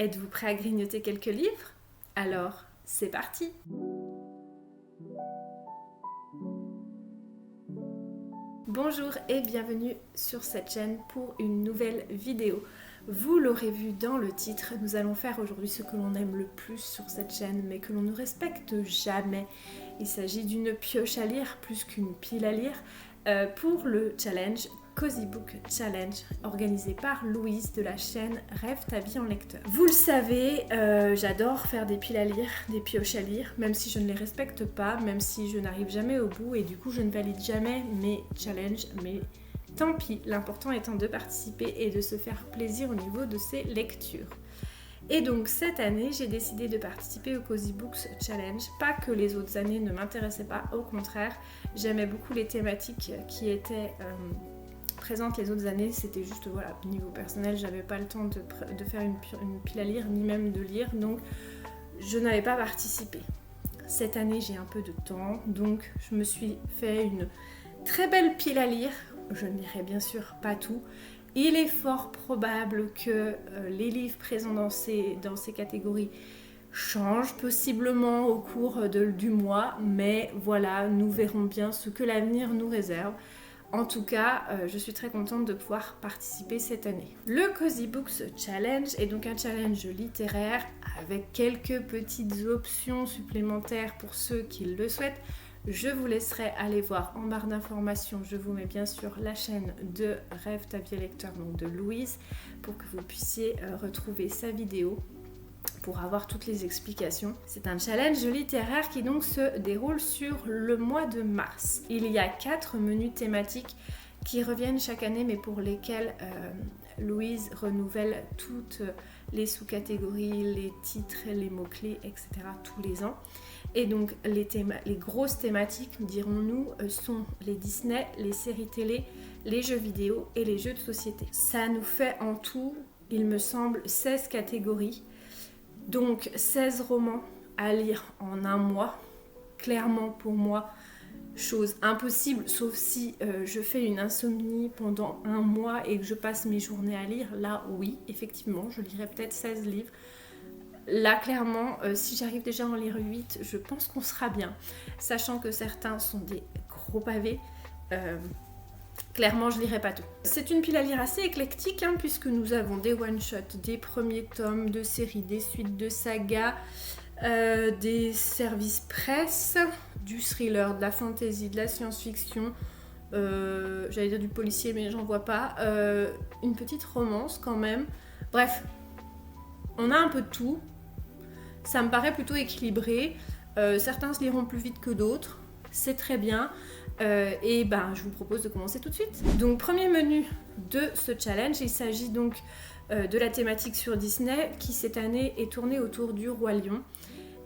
Êtes-vous prêt à grignoter quelques livres? Alors, c'est parti! Bonjour et bienvenue sur cette chaîne pour une nouvelle vidéo. Vous l'aurez vu dans le titre, nous allons faire aujourd'hui ce que l'on aime le plus sur cette chaîne mais que l'on ne respecte jamais. Il s'agit d'une pioche à lire plus qu'une pile à lire pour le challenge Cozy Book Challenge organisé par Louise de la chaîne Rêve ta vie en lecteur. Vous le savez, j'adore faire des piles à lire, des pioches à lire, même si je ne les respecte pas, même si je n'arrive jamais au bout et du coup je ne valide jamais mes challenges, mais tant pis, l'important étant de participer et de se faire plaisir au niveau de ses lectures. Et donc cette année, j'ai décidé de participer au Cozy Books Challenge. Pas que les autres années ne m'intéressaient pas, au contraire, j'aimais beaucoup les thématiques qui étaient présentes les autres années. C'était juste, voilà, niveau personnel, j'avais pas le temps de faire une pile à lire, ni même de lire, donc je n'avais pas participé. Cette année, j'ai un peu de temps, donc je me suis fait une très belle pile à lire. Je ne lirai bien sûr pas tout. Il est fort probable que les livres présents dans ces catégories changent possiblement au cours du mois, mais voilà, nous verrons bien ce que l'avenir nous réserve. En tout cas, je suis très contente de pouvoir participer cette année. Le Cozy Books Challenge est donc un challenge littéraire avec quelques petites options supplémentaires pour ceux qui le souhaitent. Je vous laisserai aller voir en barre d'informations, je vous mets bien sûr la chaîne de Rêve ta vie lecteur, donc de Louise, pour que vous puissiez retrouver sa vidéo pour avoir toutes les explications. C'est un challenge littéraire qui donc se déroule sur le mois de mars. Il y a 4 menus thématiques qui reviennent chaque année, mais pour lesquels Louise renouvelle toutes les sous-catégories, les titres, les mots-clés, etc. tous les ans. Et donc les grosses thématiques, dirons-nous, sont les Disney, les séries télé, les jeux vidéo et les jeux de société. Ça nous fait en tout, il me semble, 16 catégories. Donc 16 romans à lire en un mois. Clairement pour moi, chose impossible, sauf si je fais une insomnie pendant un mois et que je passe mes journées à lire. Là, oui, effectivement, je lirai peut-être 16 livres. Là, clairement, si j'arrive déjà à en lire 8, je pense qu'on sera bien. Sachant que certains sont des gros pavés, clairement, je lirai pas tout. C'est une pile à lire assez éclectique, hein, puisque nous avons des one-shots, des premiers tomes de séries, des suites de sagas, des services presse, du thriller, de la fantasy, de la science-fiction, j'allais dire du policier, mais j'en vois pas, une petite romance quand même. Bref, on a un peu de tout. Ça me paraît plutôt équilibré. Certains se liront plus vite que d'autres. C'est très bien. Et ben, je vous propose de commencer tout de suite. Donc, premier menu de ce challenge, il s'agit donc de la thématique sur Disney qui cette année est tournée autour du Roi Lion.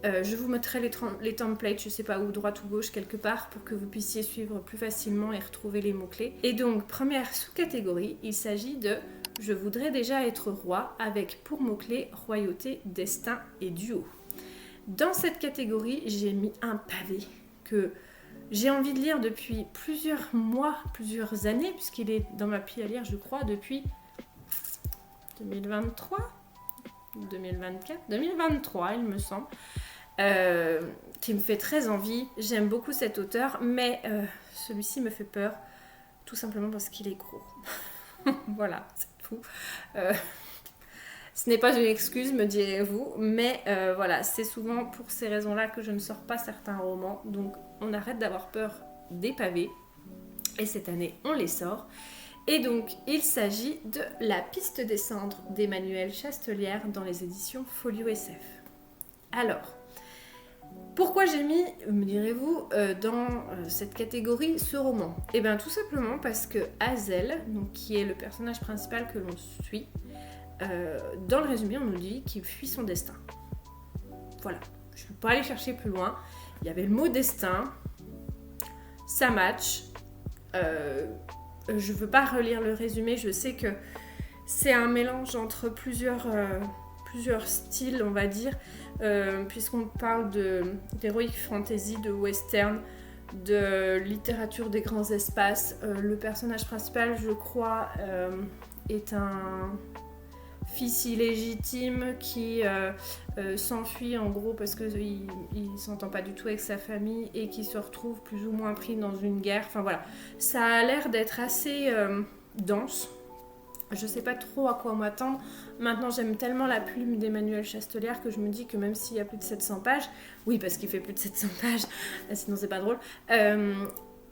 Je vous mettrai les templates, je sais pas où, droite ou gauche, quelque part, pour que vous puissiez suivre plus facilement et retrouver les mots-clés. Et donc, première sous-catégorie, il s'agit de « Je voudrais déjà être roi » avec pour mots-clés « Royauté, destin et duo ». Dans cette catégorie, j'ai mis un pavé que j'ai envie de lire depuis plusieurs mois, plusieurs années, puisqu'il est dans ma pile à lire, je crois, depuis 2023, 2024, 2023, il me semble. Qui me fait très envie. J'aime beaucoup cet auteur, mais celui-ci me fait peur, tout simplement parce qu'il est gros. Voilà, c'est tout. Ce n'est pas une excuse, me direz-vous, mais voilà, c'est souvent pour ces raisons-là que je ne sors pas certains romans, donc on arrête d'avoir peur des pavés, et cette année, on les sort. Et donc, il s'agit de La piste des cendres d'Emmanuelle Chastelière dans les éditions Folio SF. Alors, pourquoi j'ai mis, me direz-vous, dans cette catégorie ce roman? Eh bien, tout simplement parce que Hazel, donc, qui est le personnage principal que l'on suit, dans le résumé, on nous dit qu'il fuit son destin. Voilà, je ne peux pas aller chercher plus loin. Il y avait le mot destin, ça match. Je ne veux pas relire le résumé, je sais que c'est un mélange entre plusieurs styles, on va dire, puisqu'on parle d'heroic fantasy, de western, de littérature des grands espaces. Le personnage principal, je crois, est un fils illégitime qui s'enfuit en gros parce qu'il ne s'entend pas du tout avec sa famille et qui se retrouve plus ou moins pris dans une guerre. Enfin voilà, ça a l'air d'être assez dense. Je sais pas trop à quoi m'attendre. Maintenant, j'aime tellement la plume d'Emmanuel Chastelière que je me dis que même s'il y a plus de 700 pages, oui, parce qu'il fait plus de 700 pages, sinon c'est pas drôle,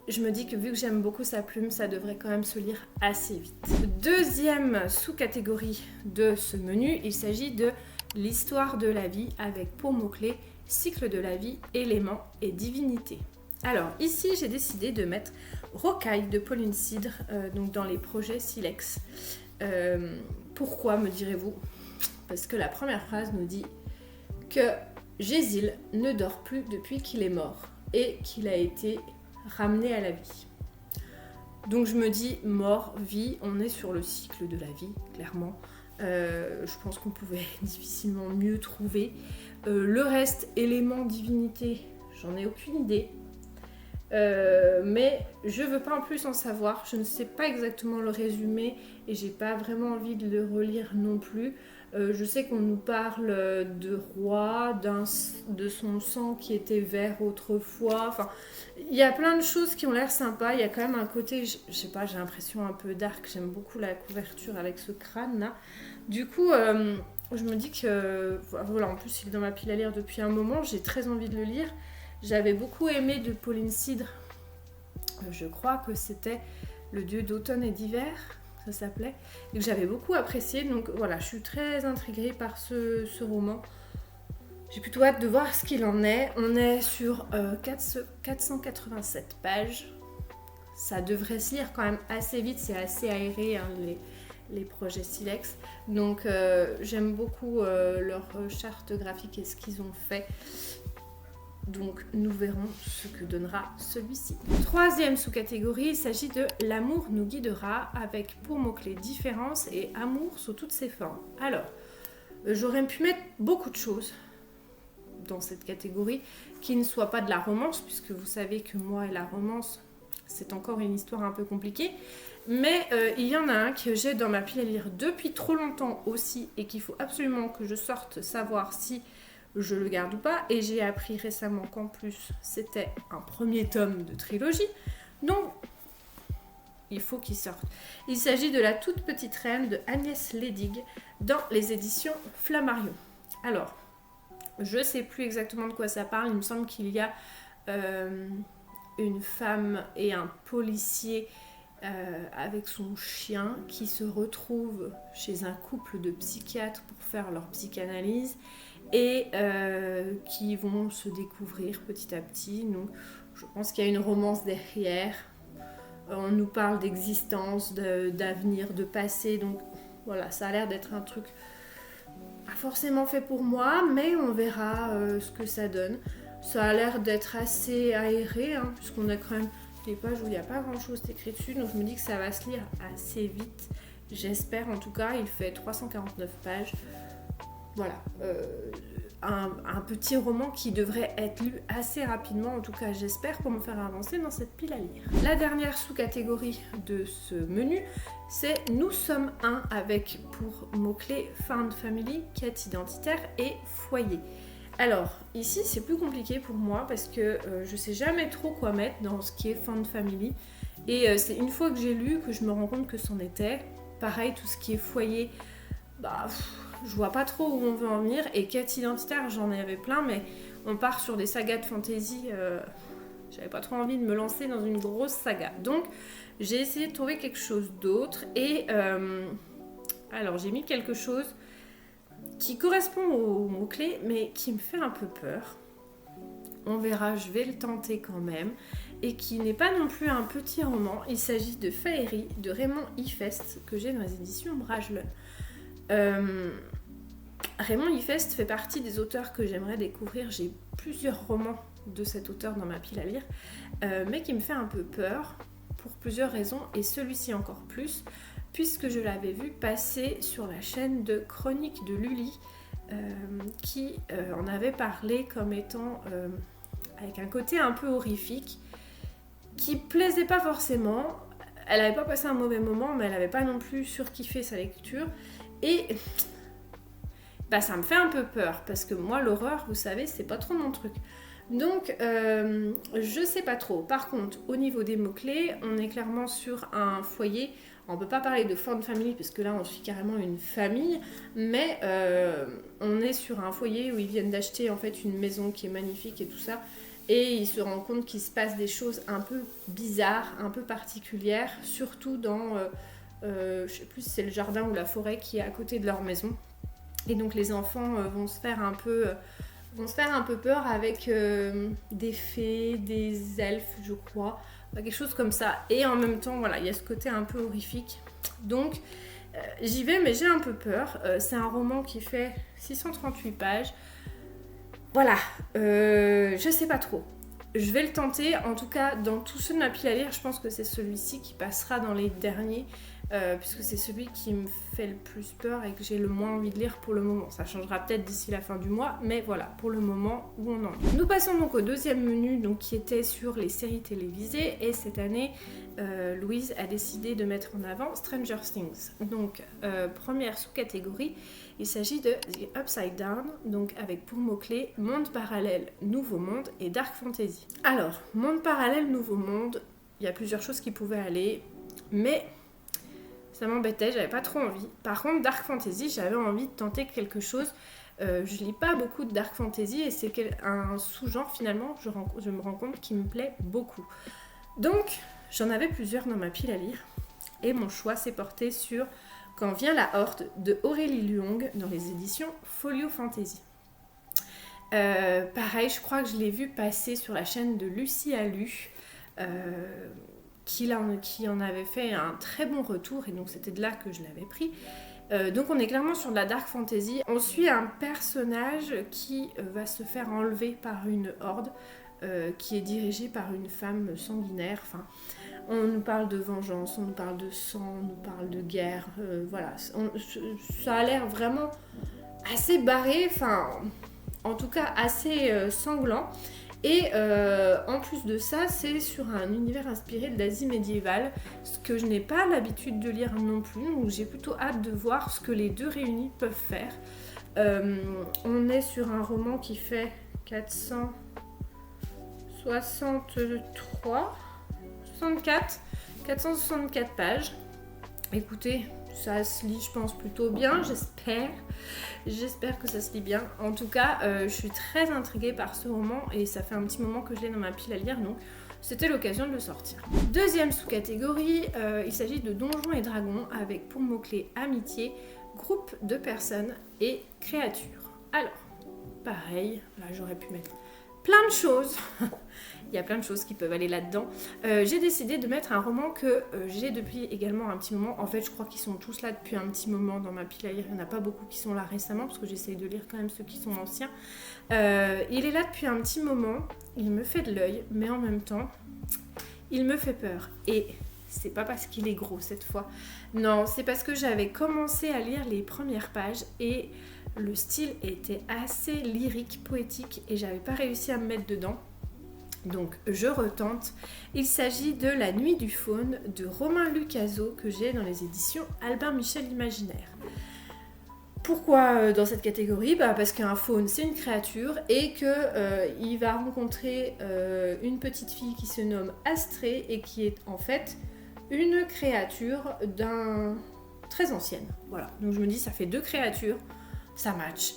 je me dis que vu que j'aime beaucoup sa plume, ça devrait quand même se lire assez vite. Deuxième sous-catégorie de ce menu, il s'agit de l'histoire de la vie avec pour mots-clés cycle de la vie, éléments et divinité. Alors ici, j'ai décidé de mettre Rocaille de Pauline Cidre donc dans les projets Silex. Pourquoi, me direz-vous? Parce que la première phrase nous dit que Gésil ne dort plus depuis qu'il est mort et qu'il a été ramené à la vie. Donc je me dis mort, vie, on est sur le cycle de la vie, clairement. Je pense qu'on pouvait difficilement mieux trouver. Le reste, éléments, divinité, j'en ai aucune idée. Mais je veux pas en plus en savoir, je ne sais pas exactement le résumé et j'ai pas vraiment envie de le relire non plus. Je sais qu'on nous parle de roi, de son sang qui était vert autrefois, enfin il y a plein de choses qui ont l'air sympas, il y a quand même un côté, je sais pas, j'ai l'impression un peu dark, j'aime beaucoup la couverture avec ce crâne là. Du coup je me dis que, voilà, en plus il est dans ma pile à lire depuis un moment, j'ai très envie de le lire. J'avais beaucoup aimé de Pauline Cidre, je crois que c'était Le Dieu d'automne et d'hiver, ça s'appelait, et que j'avais beaucoup apprécié, donc voilà, je suis très intriguée par ce roman. J'ai plutôt hâte de voir ce qu'il en est. On est sur 487 pages, ça devrait se lire quand même assez vite, c'est assez aéré hein, les projets Silex, donc j'aime beaucoup leur charte graphique et ce qu'ils ont fait. Donc nous verrons ce que donnera celui-ci. Troisième sous-catégorie, il s'agit de L'amour nous guidera avec pour mots-clés différence et amour sous toutes ses formes. Alors, j'aurais pu mettre beaucoup de choses dans cette catégorie qui ne soient pas de la romance, puisque vous savez que moi et la romance, c'est encore une histoire un peu compliquée. Mais il y en a un que j'ai dans ma pile à lire depuis trop longtemps aussi et qu'il faut absolument que je sorte savoir si je le garde ou pas, et j'ai appris récemment qu'en plus c'était un premier tome de trilogie, donc il faut qu'il sorte. Il s'agit de La toute petite reine de Agnès Ledig dans les éditions Flammarion. Alors, je sais plus exactement de quoi ça parle, il me semble qu'il y a une femme et un policier avec son chien qui se retrouvent chez un couple de psychiatres pour faire leur psychanalyse et qui vont se découvrir petit à petit. Donc, je pense qu'il y a une romance derrière. On nous parle d'existence, d'avenir, de passé. Donc voilà, ça a l'air d'être un truc pas forcément fait pour moi, mais on verra ce que ça donne. Ça a l'air d'être assez aéré, hein, puisqu'on a quand même des pages où il n'y a pas grand-chose écrit dessus. Donc je me dis que ça va se lire assez vite. J'espère en tout cas, il fait 349 pages. Voilà, un petit roman qui devrait être lu assez rapidement, en tout cas j'espère, pour me faire avancer dans cette pile à lire. La dernière sous-catégorie de ce menu, c'est Nous sommes un avec pour mots-clés Found Family, quête identitaire et foyer. Alors ici c'est plus compliqué pour moi parce que je sais jamais trop quoi mettre dans ce qui est Found Family et c'est une fois que j'ai lu que je me rends compte que c'en était. Pareil, tout ce qui est foyer, je vois pas trop où on veut en venir, et quête identitaire j'en avais plein, mais on part sur des sagas de fantasy, j'avais pas trop envie de me lancer dans une grosse saga, donc j'ai essayé de trouver quelque chose d'autre et alors j'ai mis quelque chose qui correspond aux mots-clés mais qui me fait un peu peur. On verra, je vais le tenter quand même, et qui n'est pas non plus un petit roman. Il s'agit de Faerie de Raymond Ifest que j'ai dans les éditions Bragelonne. Raymond Ifest fait partie des auteurs que j'aimerais découvrir. J'ai plusieurs romans de cet auteur dans ma pile à lire, mais qui me fait un peu peur pour plusieurs raisons, et celui-ci encore plus, puisque je l'avais vu passer sur la chaîne de Chroniques de Lully, qui en avait parlé comme étant avec un côté un peu horrifique, qui plaisait pas forcément. Elle avait pas passé un mauvais moment, mais elle avait pas non plus surkiffé sa lecture. Et bah ça me fait un peu peur, parce que moi l'horreur, vous savez, c'est pas trop mon truc. Donc, je sais pas trop. Par contre, au niveau des mots-clés, on est clairement sur un foyer. On peut pas parler de found family, parce que là, on suit carrément une famille. Mais on est sur un foyer où ils viennent d'acheter en fait une maison qui est magnifique et tout ça. Et ils se rendent compte qu'il se passe des choses un peu bizarres, un peu particulières. Surtout dans, je sais plus si c'est le jardin ou la forêt qui est à côté de leur maison. Et donc, les enfants vont se faire un peu peur avec des fées, des elfes, je crois, quelque chose comme ça. Et en même temps, voilà, il y a ce côté un peu horrifique. Donc, j'y vais, mais j'ai un peu peur. C'est un roman qui fait 638 pages. Voilà, je sais pas trop. Je vais le tenter. En tout cas, dans tous ceux de ma pile à lire, je pense que c'est celui-ci qui passera dans les derniers. Puisque c'est celui qui me fait le plus peur et que j'ai le moins envie de lire pour le moment. Ça changera peut-être d'ici la fin du mois, mais voilà, pour le moment où on en est. Nous passons donc au deuxième menu, donc, qui était sur les séries télévisées, et cette année, Louise a décidé de mettre en avant Stranger Things. Donc, première sous-catégorie, il s'agit de The Upside Down, donc avec pour mots-clés Monde parallèle, Nouveau Monde et Dark Fantasy. Alors, Monde parallèle, Nouveau Monde, il y a plusieurs choses qui pouvaient aller, mais ça m'embêtait, j'avais pas trop envie. Par contre, Dark Fantasy, j'avais envie de tenter quelque chose. Je lis pas beaucoup de Dark Fantasy et c'est un sous-genre finalement, je me rends compte qui me plaît beaucoup. Donc, j'en avais plusieurs dans ma pile à lire. Et mon choix s'est porté sur Quand vient la Horde de Aurélie Luong dans les éditions Folio Fantasy. Pareil, je crois que je l'ai vu passer sur la chaîne de Lucie Alu. Qui en avait fait un très bon retour, et donc c'était de là que je l'avais pris. Donc on est clairement sur de la dark fantasy. On suit un personnage qui va se faire enlever par une horde qui est dirigée par une femme sanguinaire. Enfin, on nous parle de vengeance, on nous parle de sang, on nous parle de guerre. Voilà, ça a l'air vraiment assez barré, enfin en tout cas assez sanglant. Et en plus de ça, c'est sur un univers inspiré de l'Asie médiévale, ce que je n'ai pas l'habitude de lire non plus, donc j'ai plutôt hâte de voir ce que les deux réunis peuvent faire. On est sur un roman qui fait 464 pages. Écoutez, ça se lit, je pense, plutôt bien, J'espère que ça se lit bien. En tout cas, je suis très intriguée par ce roman et ça fait un petit moment que je l'ai dans ma pile à lire, donc c'était l'occasion de le sortir. Deuxième sous-catégorie, il s'agit de Donjons et Dragons avec pour mots-clés amitié, groupe de personnes et créatures. Alors, pareil, là j'aurais pu mettre plein de choses. Il y a plein de choses qui peuvent aller là-dedans. J'ai décidé de mettre un roman que j'ai depuis également un petit moment. En fait, je crois qu'ils sont tous là depuis un petit moment dans ma pile à lire. Il n'y en a pas beaucoup qui sont là récemment parce que j'essaye de lire quand même ceux qui sont anciens. Il est là depuis un petit moment. Il me fait de l'œil, mais en même temps, il me fait peur. Et c'est pas parce qu'il est gros cette fois. Non, c'est parce que j'avais commencé à lire les premières pages et le style était assez lyrique, poétique et j'avais pas réussi à me mettre dedans. Donc je retente. Il s'agit de La Nuit du Faune de Romain Lucaso que j'ai dans les éditions Albin Michel Imaginaire. Pourquoi dans cette catégorie ? Parce qu'un faune c'est une créature et qu'il va rencontrer une petite fille qui se nomme Astrée et qui est en fait une créature très ancienne. Voilà, donc je me dis ça fait deux créatures, ça match.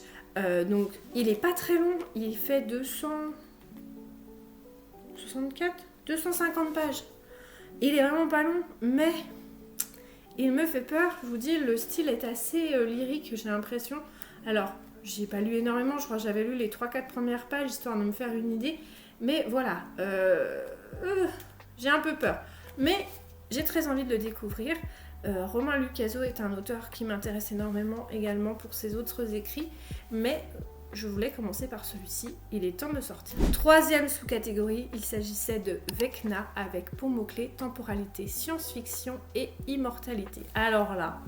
Donc il est pas très long, il fait 250 pages. Il est vraiment pas long, mais il me fait peur. Je vous dis, le style est assez lyrique, j'ai l'impression. Alors, j'ai pas lu énormément, je crois que j'avais lu les 3-4 premières pages histoire de me faire une idée. Mais voilà, j'ai un peu peur. Mais j'ai très envie de le découvrir. Romain Lucaso est un auteur qui m'intéresse énormément également pour ses autres écrits, mais je voulais commencer par celui-ci, il est temps de sortir. Troisième sous-catégorie, il s'agissait de Vecna avec pour mots-clés temporalité, science-fiction et immortalité. Alors là,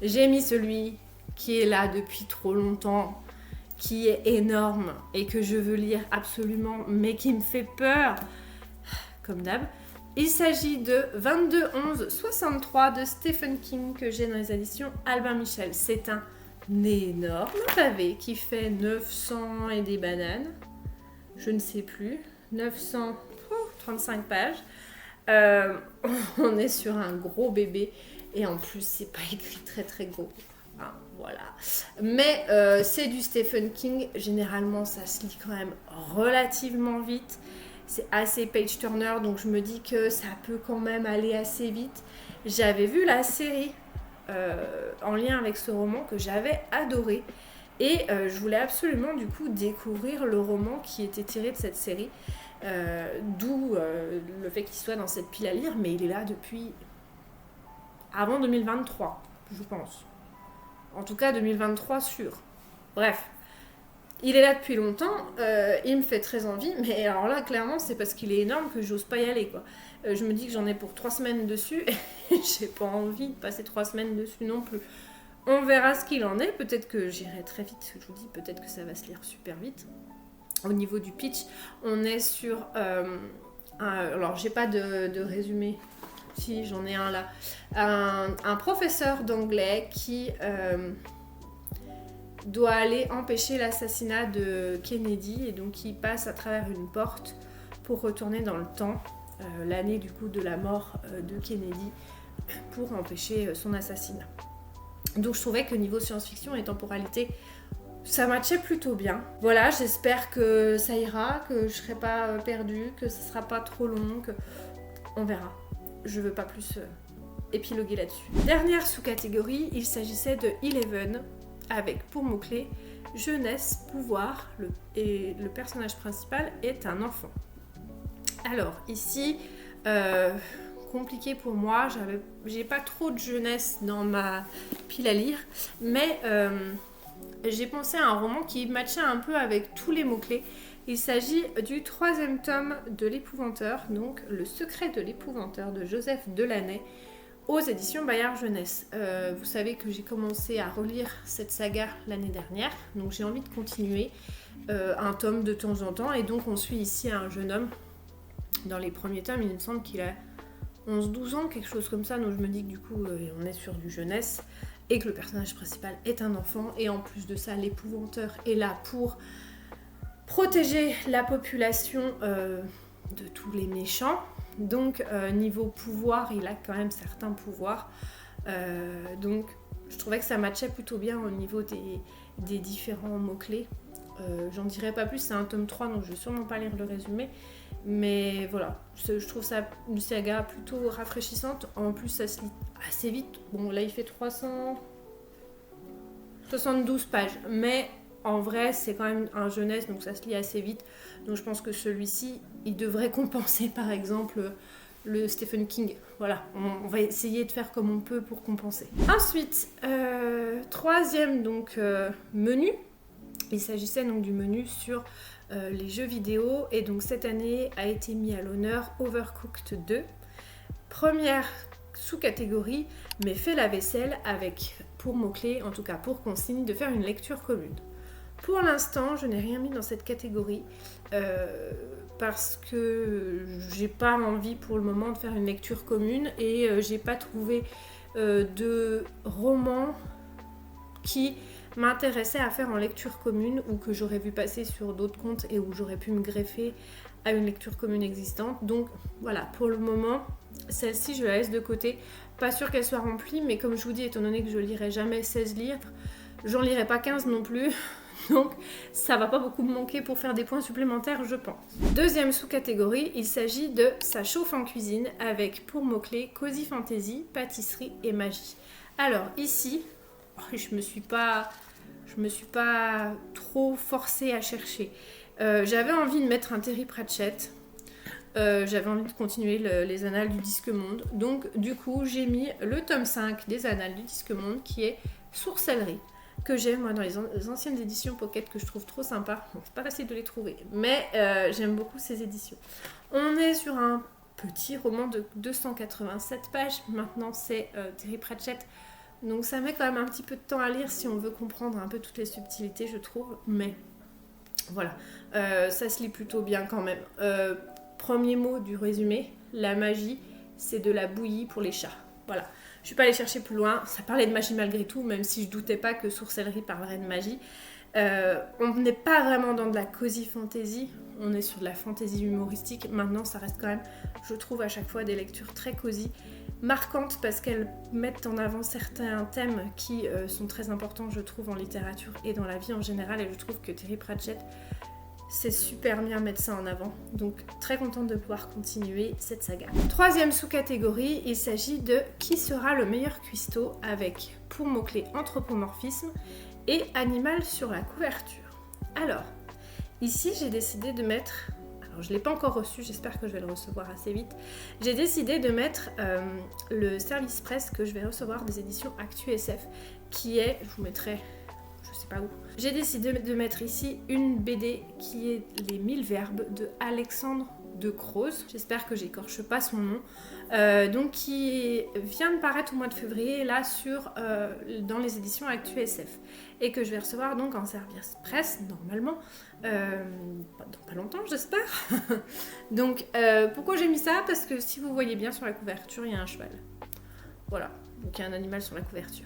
j'ai mis celui qui est là depuis trop longtemps, qui est énorme et que je veux lire absolument, mais qui me fait peur, comme d'hab. Il s'agit de 22-11-63 de Stephen King que j'ai dans les éditions Albin Michel. C'est un énorme pavé qui fait 900 et des bananes. Je ne sais plus. 935 pages. On est sur un gros bébé. Et en plus, c'est pas écrit très très gros. Hein, voilà. Mais c'est du Stephen King. Généralement, ça se lit quand même relativement vite. C'est assez page-turner, donc je me dis que ça peut quand même aller assez vite. J'avais vu la série en lien avec ce roman que j'avais adoré. Et je voulais absolument du coup découvrir le roman qui était tiré de cette série. D'où le fait qu'il soit dans cette pile à lire, mais il est là depuis avant 2023, je pense. En tout cas 2023 sûr. Bref, il est là depuis longtemps, il me fait très envie, mais alors là clairement c'est parce qu'il est énorme que j'ose pas y aller quoi. Je me dis que j'en ai pour 3 semaines dessus et j'ai pas envie de passer 3 semaines dessus non plus. On verra ce qu'il en est, peut-être que j'irai très vite, je vous dis, peut-être que ça va se lire super vite. Au niveau du pitch, on est sur... alors j'ai pas de résumé, si j'en ai un là. Un professeur d'anglais qui doit aller empêcher l'assassinat de Kennedy et donc il passe à travers une porte pour retourner dans le temps, l'année du coup de la mort de Kennedy, pour empêcher son assassinat. Donc je trouvais que niveau science-fiction et temporalité, ça matchait plutôt bien. Voilà, j'espère que ça ira, que je serai pas perdue, que ce sera pas trop long, que... On verra. Je veux pas plus épiloguer là-dessus. Dernière sous-catégorie, il s'agissait de Eleven, avec pour mot-clé jeunesse, pouvoir, et le personnage principal est un enfant. Alors ici, compliqué pour moi, j'ai pas trop de jeunesse dans ma pile à lire, mais j'ai pensé à un roman qui matchait un peu avec tous les mots-clés. Il s'agit du 3e tome de l'Épouvanteur, donc Le secret de l'Épouvanteur de Joseph Delaney, aux éditions Bayard Jeunesse. Vous savez que j'ai commencé à relire cette saga l'année dernière, donc j'ai envie de continuer un tome de temps en temps, et donc on suit ici un jeune homme. Dans les premiers tomes, il me semble qu'il a 11-12 ans, quelque chose comme ça, donc je me dis que du coup on est sur du jeunesse et que le personnage principal est un enfant, et en plus de ça l'épouvanteur est là pour protéger la population de tous les méchants, donc niveau pouvoir il a quand même certains pouvoirs, donc je trouvais que ça matchait plutôt bien au niveau des différents mots-clés. J'en dirai pas plus, c'est un tome 3 donc je vais sûrement pas lire le résumé, mais voilà, je trouve ça une saga plutôt rafraîchissante. En plus ça se lit assez vite, bon là il fait 372 pages, mais en vrai c'est quand même un jeunesse donc ça se lit assez vite, donc je pense que celui-ci il devrait compenser par exemple le Stephen King. Voilà, on va essayer de faire comme on peut pour compenser. Ensuite, 3e donc menu. Il s'agissait donc du menu sur les jeux vidéo, et donc cette année a été mis à l'honneur Overcooked 2. Première sous-catégorie, mais fait la vaisselle, avec pour mot-clé, en tout cas pour consigne, de faire une lecture commune. Pour l'instant, je n'ai rien mis dans cette catégorie parce que j'ai pas envie pour le moment de faire une lecture commune, et j'ai pas trouvé de roman qui m'intéressait à faire en lecture commune, ou que j'aurais vu passer sur d'autres comptes et où j'aurais pu me greffer à une lecture commune existante. Donc voilà, pour le moment, celle-ci je la laisse de côté. Pas sûre qu'elle soit remplie, mais comme je vous dis, étant donné que je lirai jamais 16 livres, j'en lirai pas 15 non plus. Donc ça va pas beaucoup me manquer pour faire des points supplémentaires, je pense. 2e sous-catégorie, il s'agit de Ça chauffe en cuisine, avec pour mots-clés Cozy Fantasy, pâtisserie et magie. Alors ici, je me suis pas trop forcée à chercher. J'avais envie de mettre un Terry Pratchett. J'avais envie de continuer les Annales du Disque Monde. Donc du coup j'ai mis le tome 5 des Annales du Disque Monde, qui est Sorcellerie, que j'aime moi dans les anciennes éditions Pocket, que je trouve trop sympa. Bon, c'est pas facile de les trouver, mais j'aime beaucoup ces éditions. On est sur un petit roman de 287 pages. Maintenant c'est Terry Pratchett, donc ça met quand même un petit peu de temps à lire si on veut comprendre un peu toutes les subtilités, je trouve, mais voilà, ça se lit plutôt bien quand même. Premier mot du résumé, la magie, c'est de la bouillie pour les chats. Voilà, Je suis pas allée chercher plus loin, ça parlait de magie malgré tout, même si je doutais pas que Sourcellerie parlerait de magie. On n'est pas vraiment dans de la cozy fantasy, on est sur de la fantasy humoristique. Maintenant, ça reste quand même, je trouve à chaque fois des lectures très cozy, marquantes parce qu'elles mettent en avant certains thèmes qui sont très importants, je trouve, en littérature et dans la vie en général. Et je trouve que Terry Pratchett c'est super bien mettre ça en avant. Donc très contente de pouvoir continuer cette saga. Troisième sous-catégorie, il s'agit de qui sera le meilleur cuistot avec pour mots-clés anthropomorphisme et animal sur la couverture. Alors, ici j'ai décidé de mettre... Alors je ne l'ai pas encore reçu, j'espère que je vais le recevoir assez vite. J'ai décidé de mettre le service presse que je vais recevoir des éditions Actu SF qui est, je vous mettrai... je sais pas où. J'ai décidé de mettre ici une BD qui est Les 1000 verbes de Alexandre de Croze. J'espère que j'écorche pas son nom. Donc qui vient de paraître au mois de février là dans les éditions Actu SF et que je vais recevoir donc en service presse normalement dans pas longtemps j'espère. Donc pourquoi j'ai mis ça? Parce que si vous voyez bien sur la couverture il y a un cheval. Voilà, donc il y a un animal sur la couverture.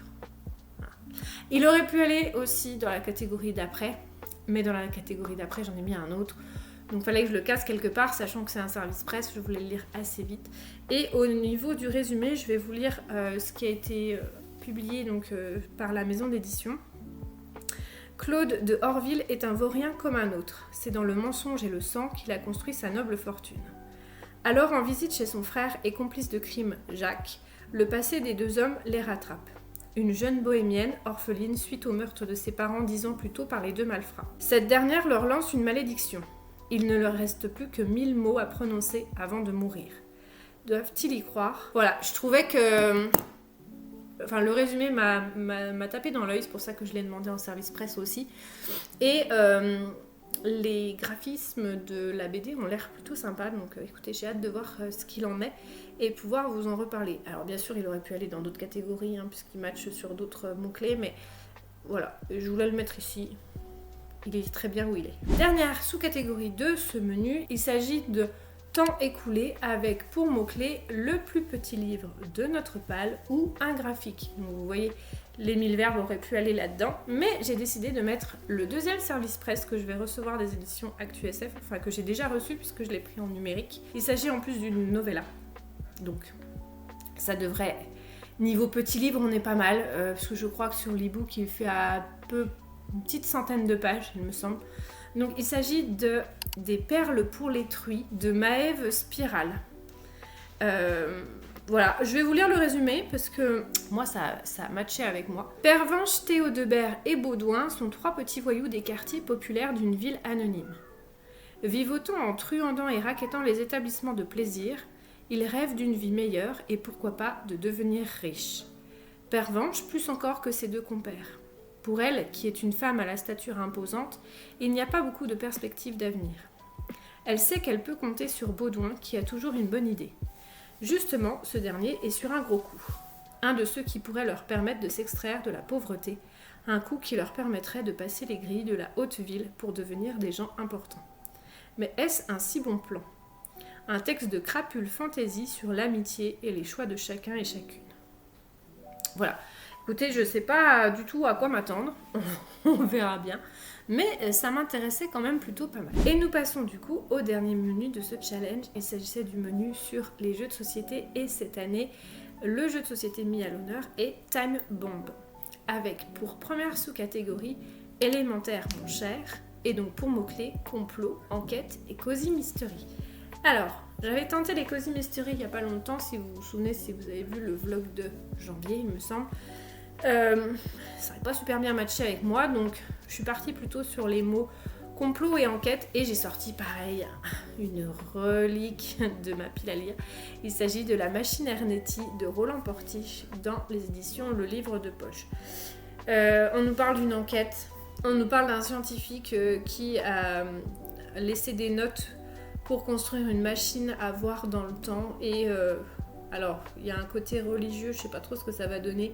Il aurait pu aller aussi dans la catégorie d'après, mais dans la catégorie d'après, j'en ai mis un autre. Donc il fallait que je le casse quelque part, sachant que c'est un service presse, je voulais le lire assez vite. Et au niveau du résumé, je vais vous lire ce qui a été publié donc, par la maison d'édition. Claude de Orville est un vaurien comme un autre. C'est dans le mensonge et le sang qu'il a construit sa noble fortune. Alors, en visite chez son frère et complice de crime, Jacques, le passé des deux hommes les rattrape. Une jeune bohémienne, orpheline, suite au meurtre de ses parents 10 ans plus tôt par les deux malfrats. Cette dernière leur lance une malédiction. Il ne leur reste plus que 1000 mots à prononcer avant de mourir. Doivent-ils y croire? Voilà, je trouvais que... Enfin, le résumé m'a tapé dans l'œil, c'est pour ça que je l'ai demandé en service presse aussi. Et les graphismes de la BD ont l'air plutôt sympas, donc écoutez, j'ai hâte de voir ce qu'il en est et pouvoir vous en reparler. Alors bien sûr, il aurait pu aller dans d'autres catégories, puisqu'il match sur d'autres mots-clés, mais voilà, je voulais le mettre ici. Il est très bien où il est. Dernière sous-catégorie de ce menu, il s'agit de temps écoulé avec pour mots-clés le plus petit livre de notre palle ou un graphique. Donc vous voyez, les 1000 verbes auraient pu aller là-dedans, mais j'ai décidé de mettre le deuxième service presse que je vais recevoir des éditions Actu SF, enfin que j'ai déjà reçu puisque je l'ai pris en numérique. Il s'agit en plus d'une novella. Donc ça devrait... Niveau petit livre, on est pas mal, parce que je crois que sur l'e-book, il fait une petite centaine de pages, il me semble. Donc il s'agit de Des perles pour les truies de Maëve Spiral. Voilà, je vais vous lire le résumé parce que moi ça a matché avec moi. Pervenche, Théodebert et Baudouin sont 3 petits voyous des quartiers populaires d'une ville anonyme. Vivotant en truandant et rackettant les établissements de plaisir, ils rêvent d'une vie meilleure et pourquoi pas de devenir riches. Pervenche plus encore que ses 2 compères. Pour elle, qui est une femme à la stature imposante, il n'y a pas beaucoup de perspectives d'avenir. Elle sait qu'elle peut compter sur Baudouin qui a toujours une bonne idée. Justement, ce dernier est sur un gros coup. Un de ceux qui pourrait leur permettre de s'extraire de la pauvreté, un coup qui leur permettrait de passer les grilles de la haute ville pour devenir des gens importants. Mais est-ce un si bon plan? Un texte de crapule fantaisie sur l'amitié et les choix de chacun et chacune. Voilà. Écoutez, je ne sais pas du tout à quoi m'attendre, on verra bien, mais ça m'intéressait quand même plutôt pas mal. Et nous passons du coup au dernier menu de ce challenge. Il s'agissait du menu sur les jeux de société et cette année, le jeu de société mis à l'honneur est Time Bomb, avec pour première sous-catégorie élémentaire mon cher, et donc pour mots-clés complot, enquête et cozy mystery. Alors, j'avais tenté les cozy mystery il n'y a pas longtemps, si vous vous souvenez, si vous avez vu le vlog de janvier il me semble. Ça n'aurait pas super bien matché avec moi, donc je suis partie plutôt sur les mots complot et enquête et j'ai sorti pareil une relique de ma pile à lire. Il s'agit de La Machine Ernetti de Roland Portiche dans les éditions Le Livre de Poche. On nous parle d'une enquête, on nous parle d'un scientifique qui a laissé des notes pour construire une machine à voir dans le temps et alors il y a un côté religieux, je sais pas trop ce que ça va donner.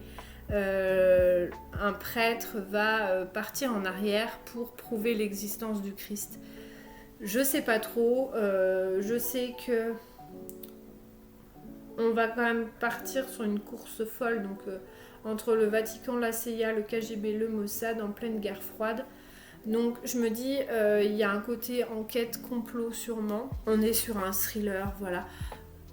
Un prêtre va partir en arrière pour prouver l'existence du Christ. Je sais pas trop, je sais que on va quand même partir sur une course folle, donc entre le Vatican, la CIA, le KGB, le Mossad, en pleine guerre froide. Donc je me dis, il y a un côté enquête, complot sûrement. On est sur un thriller, voilà.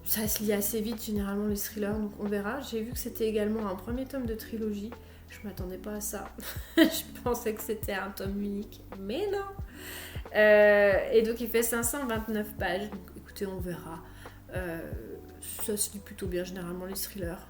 Ça se lit assez vite généralement les thrillers, donc on verra. J'ai vu que c'était également un premier tome de trilogie. Je m'attendais pas à ça. Je pensais que c'était un tome unique, mais non. Et donc il fait 529 pages. Donc écoutez, on verra. Ça se lit plutôt bien généralement les thrillers.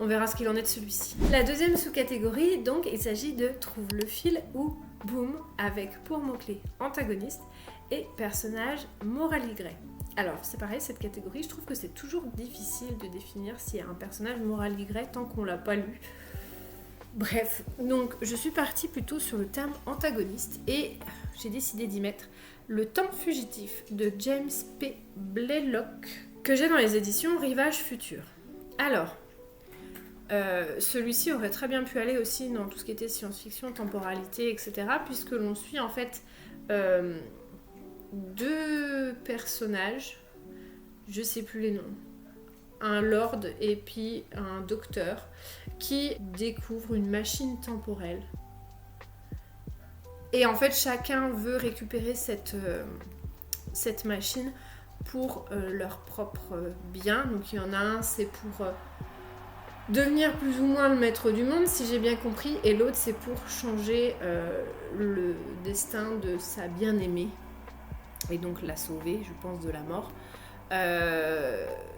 On verra ce qu'il en est de celui-ci. La deuxième sous-catégorie, donc il s'agit de Trouve le fil ou Boom, avec pour mots-clés antagoniste et personnage moral Y. Alors c'est pareil, cette catégorie, je trouve que c'est toujours difficile de définir s'il y a un personnage moral Y tant qu'on l'a pas lu. Bref, donc je suis partie plutôt sur le terme antagoniste et j'ai décidé d'y mettre Le Temps fugitif de James P. Blaylock que j'ai dans les éditions Rivage Futur. Alors, celui-ci aurait très bien pu aller aussi dans tout ce qui était science-fiction, temporalité, etc. puisque l'on suit en fait deux personnages, je sais plus les noms, un lord et puis un docteur qui découvrent une machine temporelle. Et en fait, chacun veut récupérer cette machine pour leur propre bien. Donc il y en a un, c'est pour devenir plus ou moins le maître du monde, si j'ai bien compris, et l'autre, c'est pour changer le destin de sa bien-aimée, et donc la sauver, je pense, de la mort.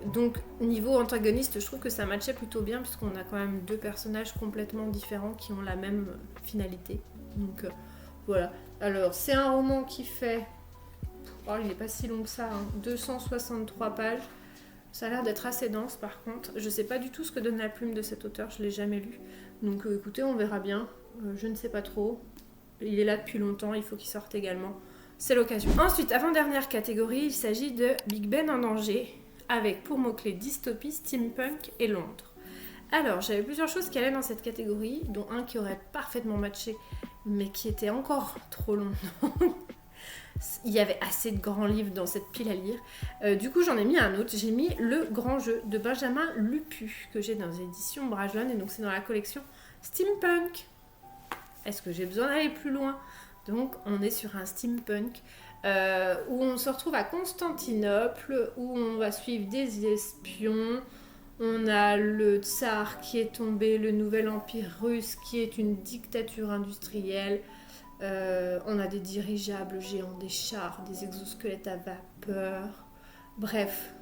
Donc, niveau antagoniste, je trouve que ça matchait plutôt bien, puisqu'on a quand même deux personnages complètement différents qui ont la même finalité. Donc, voilà. Alors, c'est un roman qui fait... Oh, il n'est pas si long que ça, hein, 263 pages. Ça a l'air d'être assez dense par contre. Je sais pas du tout ce que donne la plume de cet auteur, je l'ai jamais lu. Donc écoutez, on verra bien. Je ne sais pas trop. Il est là depuis longtemps, il faut qu'il sorte également. C'est l'occasion. Ensuite, avant-dernière catégorie, il s'agit de Big Ben en danger, avec pour mots-clés dystopie, steampunk et Londres. Alors, j'avais plusieurs choses qui allaient dans cette catégorie, dont un qui aurait parfaitement matché, mais qui était encore trop long. Il y avait assez de grands livres dans cette pile à lire. Du coup, j'en ai mis un autre. J'ai mis Le Grand Jeu de Benjamin Lupu, que j'ai dans les éditions Brajlon, et donc c'est dans la collection Steampunk. Est-ce que j'ai besoin d'aller plus loin? Donc, on est sur un steampunk où on se retrouve à Constantinople, où on va suivre des espions. On a le tsar qui est tombé, le nouvel empire russe qui est une dictature industrielle. On a des dirigeables géants, des chars, des exosquelettes à vapeur. Bref,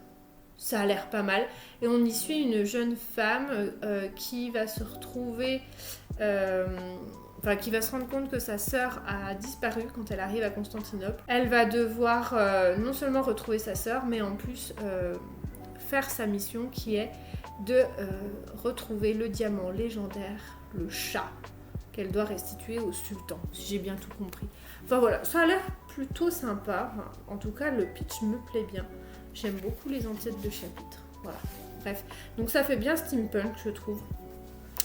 ça a l'air pas mal. Et on y suit une jeune femme qui va se retrouver... qui va se rendre compte que sa sœur a disparu quand elle arrive à Constantinople. Elle va devoir non seulement retrouver sa sœur, mais en plus faire sa mission qui est de retrouver le diamant légendaire, le chat, qu'elle doit restituer au sultan, si j'ai bien tout compris. Enfin voilà, ça a l'air plutôt sympa. Enfin, en tout cas, le pitch me plaît bien. J'aime beaucoup les en-têtes de chapitres. Voilà, bref. Donc ça fait bien steampunk, je trouve.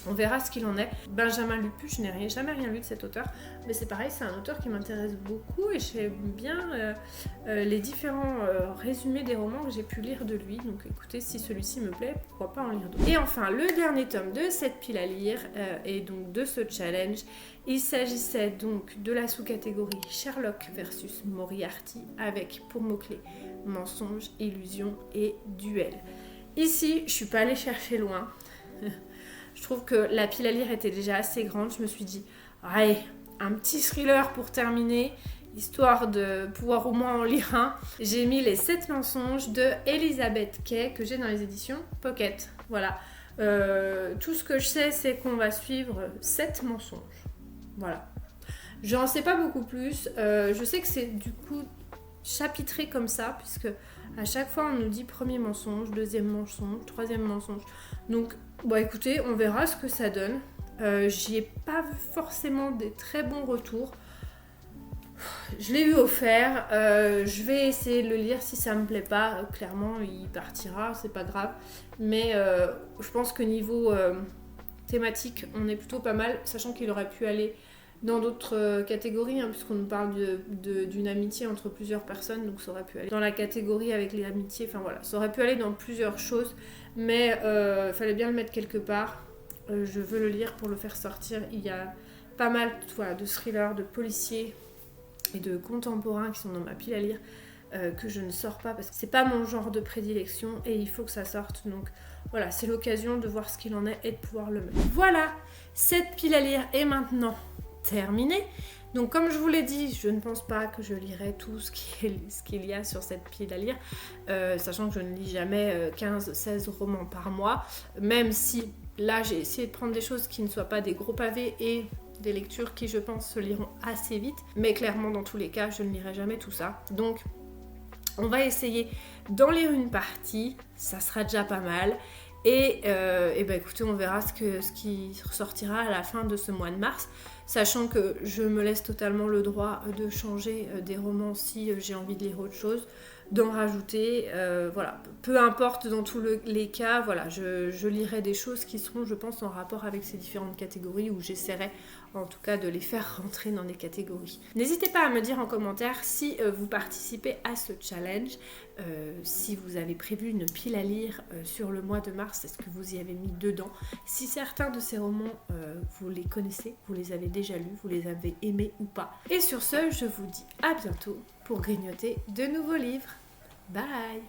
On verra ce qu'il en est. Benjamin Lupu, je n'ai jamais rien lu de cet auteur, mais c'est pareil, c'est un auteur qui m'intéresse beaucoup et j'aime bien les différents résumés des romans que j'ai pu lire de lui. Donc écoutez, si celui-ci me plaît, pourquoi pas en lire d'autres. Et enfin, le dernier tome de cette pile à lire et donc de ce challenge, il s'agissait donc de la sous-catégorie Sherlock versus Moriarty avec pour mots-clés mensonge, illusion et duel. Ici, je suis pas allée chercher loin. Je trouve que la pile à lire était déjà assez grande. Je me suis dit, allez, un petit thriller pour terminer, histoire de pouvoir au moins en lire un. J'ai mis Les 7 mensonges de Elizabeth Kay, que j'ai dans les éditions Pocket. Voilà. Tout ce que je sais, c'est qu'on va suivre 7 mensonges. Voilà. J'en sais pas beaucoup plus. Je sais que c'est du coup chapitré comme ça, puisque à chaque fois on nous dit premier mensonge, deuxième mensonge, troisième mensonge. Donc, bon écoutez, on verra ce que ça donne. J'y ai pas vu forcément des très bons retours. Je l'ai eu offert. Je vais essayer de le lire. Si ça me plaît pas, clairement il partira, c'est pas grave. Mais je pense que niveau thématique, on est plutôt pas mal, sachant qu'il aurait pu aller dans d'autres catégories, hein, puisqu'on nous parle d'une amitié entre plusieurs personnes, donc ça aurait pu aller dans la catégorie avec les amitiés, enfin voilà, ça aurait pu aller dans plusieurs choses, mais il fallait bien le mettre quelque part. Je veux le lire pour le faire sortir. Il y a pas mal voilà, de thrillers, de policiers et de contemporains qui sont dans ma pile à lire, que je ne sors pas parce que c'est pas mon genre de prédilection et il faut que ça sorte. Donc voilà, c'est l'occasion de voir ce qu'il en est et de pouvoir le mettre. Voilà, cette pile à lire est maintenant terminée. Donc comme je vous l'ai dit, je ne pense pas que je lirai tout ce qu'il y a sur cette pile à lire, sachant que je ne lis jamais 15-16 romans par mois, même si là j'ai essayé de prendre des choses qui ne soient pas des gros pavés et des lectures qui je pense se liront assez vite, mais clairement dans tous les cas je ne lirai jamais tout ça. Donc on va essayer d'en lire une partie, ça sera déjà pas mal. Et ben écoutez, on verra ce qui ressortira à la fin de ce mois de mars, sachant que je me laisse totalement le droit de changer des romans si j'ai envie de lire autre chose, d'en rajouter, voilà, peu importe dans tous les cas, voilà, je lirai des choses qui seront, je pense, en rapport avec ces différentes catégories, où j'essaierai en tout cas de les faire rentrer dans des catégories. N'hésitez pas à me dire en commentaire si vous participez à ce challenge, si vous avez prévu une pile à lire sur le mois de mars, est-ce que vous y avez mis dedans, si certains de ces romans vous les connaissez, vous les avez déjà lus, vous les avez aimés ou pas. Et sur ce, je vous dis à bientôt pour grignoter de nouveaux livres. Bye!